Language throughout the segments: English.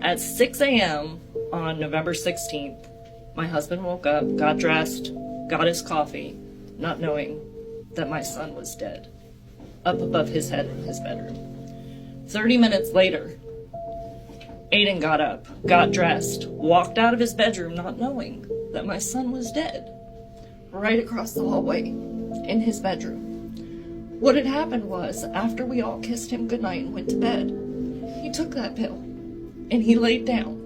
At 6 a.m. on November 16th, my husband woke up, got dressed, got his coffee, not knowing that my son was dead, up above his head in his bedroom. 30 minutes later, Aiden got up, got dressed, walked out of his bedroom not knowing that my son was dead, right across the hallway in his bedroom. What had happened was, after we all kissed him goodnight and went to bed, he took that pill and he laid down.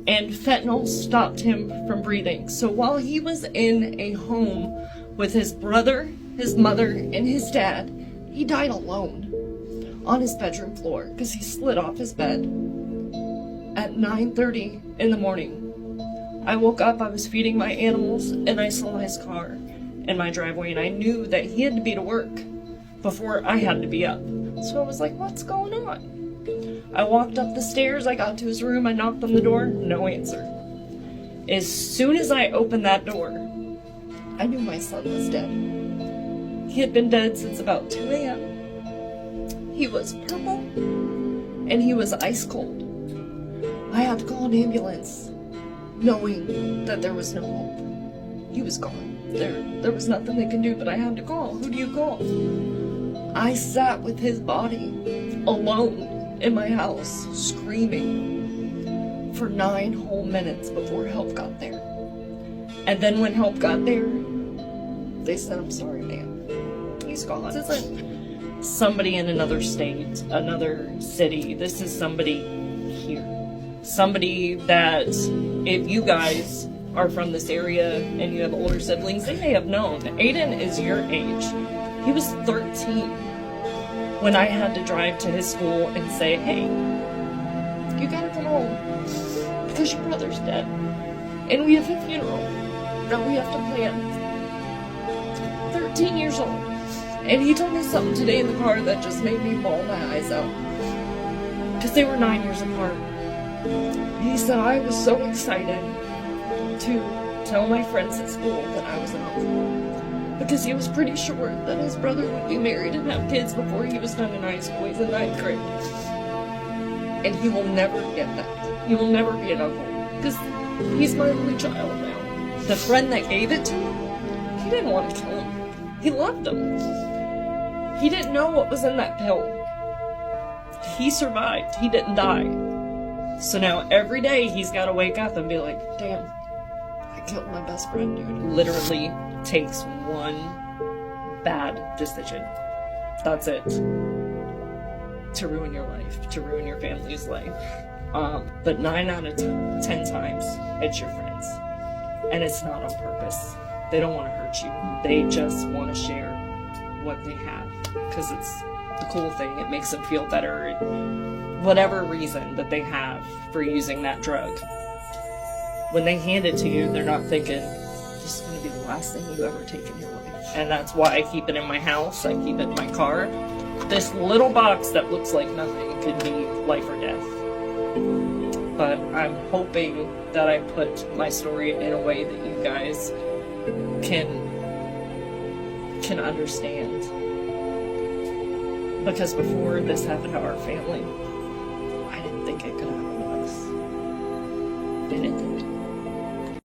And fentanyl stopped him from breathing. So while he was in a home with his brother, his mother, and his dad, he died alone on his bedroom floor because he slid off his bed at 9:30 in the morning. I woke up, I was feeding my animals, and I saw his car in my driveway, and I knew that he had to be to work before I had to be up. So I was like, what's going on? I walked up the stairs, I got to his room, I knocked on the door, no answer. As soon as I opened that door, I knew my son was dead. He had been dead since about 2 a.m. He was purple, and he was ice cold. I had to call an ambulance, knowing that there was no hope. He was gone. There was nothing they could do, but I had to call. Who do you call? I sat with his body alone in my house, screaming for 9 whole minutes before help got there. And then when help got there, they said, I'm sorry, ma'am. He's gone. This isn't somebody in another state, another city. This is somebody here. Somebody that, if you guys are from this area and you have older siblings, they may have known. Aiden is your age. He was 13 when I had to drive to his school and say, hey, you gotta come home because your brother's dead. And we have a funeral that we have to plan. 13 years old. And he told me something today in the car that just made me bawl my eyes out. Because they were 9 years apart. He said, I was so excited to tell my friends at school that I was an uncle. Because he was pretty sure that his brother would be married and have kids before he was done in high school. He's in 9th grade. And he will never get that. He will never be an uncle. Because he's my only child now. The friend that gave it to him, he didn't want to kill him. He loved him. He didn't know what was in that pill. He survived. He didn't die. So now every day he's got to wake up and be like, damn, I killed my best friend, dude. Literally takes one bad decision. That's it. To ruin your life, to ruin your family's life. But 9 out of 10 times, it's your friends. And it's not on purpose. They don't want to hurt you. They just want to share what they have. Because it's the cool thing. It makes them feel better. Whatever reason that they have for using that drug. When they hand it to you, they're not thinking, this is going to be the last thing you ever take in your life. And that's why I keep it in my house. I keep it in my car. This little box that looks like nothing could be life or death. But I'm hoping that I put my story in a way that you guys can understand. Because before this happened to our family, I didn't think it could happen to us. And it did.